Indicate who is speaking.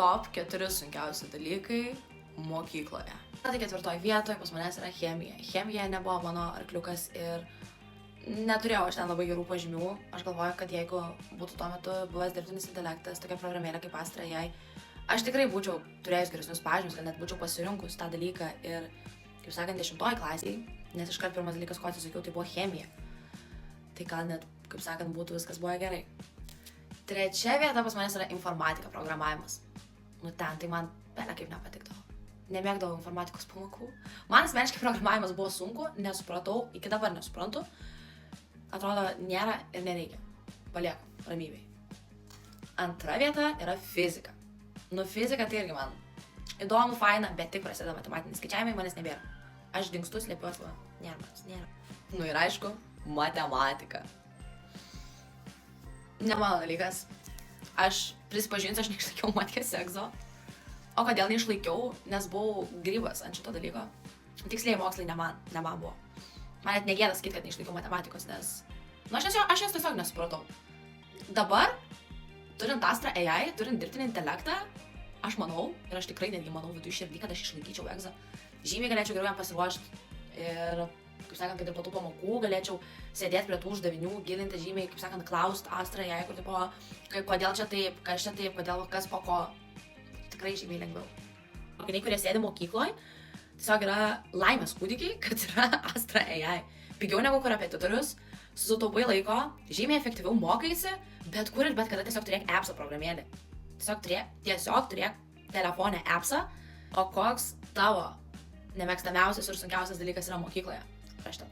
Speaker 1: top 4 sunkiausi dalykai mokykloje. Tai 4 vietoje pas manęs yra chemija. Chemija nebuvo mano arkliukas ir neturėjau aš ten labai gerų pažymių. Aš galvoju, kad jeigu būtų tuo metu buvęs dirbtinis intelektas, tokia programėlė kaip Astra AI, aš tikrai būčiau turėjus geresnius pažymius, kad net būčiau pasirinkus tą dalyką ir, kaip sakant, 10 klasiai, nes iškart pirmas dalykas, ko atsisakiau, tai buvo chemija. Tai gal net, kaip sakant, būtų viskas buvo gerai. 3 vieta pas manęs yra informatika, programavimas. Ten tai man belia kaip nepatikdavo. Nemėgdavau informatikos pamokų. Man asmeniškai programavimas buvo sunku, nesupratau, iki dabar nesuprantu. Atrodo, nėra ir nereikia. Palieku, ramybėj. 2 vieta yra fizika. Fizika tai irgi man įdomu, faina, bet tik prasideda matematiniai skaičiavimai, manęs nebėra. Aš dingstu, slėpiuos, nėra. Ir aišku, matematika. Ne mano dalykas. Aš prisipažinsiu, aš neišlaikiau matkės egzo. O kodėl neišlaikiau? Nes buvau grybas ant šito dalyko. Tiksliai mokslai ne man buvo. Man net negėda sakyti, kad neišlaikiau matematikos, nes... aš jas tiesiog nesupratau. Dabar, turint Astra AI, turint dirbtinį intelektą, aš manau, ir aš tikrai netgi manau viduje širdį, kad aš išlaikyčiau egzą. Žymiai galėčiau geriau jam pasiruošti. Ir, kaip sakant, kad ir po tų pamokų galėčiau sėdėti prie tų uždavinių, gilinti žymiai, kaip sakant, klausti Astra AI, kur tipo, kodėl čia taip, kas čia taip, kodėl kas po ko. Tikrai žymiai lengviau. Mokiniai, kurie sėdi mokykloje, tiesiog yra laimės kūdikiai, kad yra Astra AI. Pigiau negu korepetitorius, sutaupai laiko, žymiai efektyviau mokaisi, bet kur ir bet kada tiesiog turėk appsą programėlį. Tiesiog turėk telefone appsą, o koks tavo nemėgstamiausias ir sunkiausias dalykas yra mokykloje. Rašta.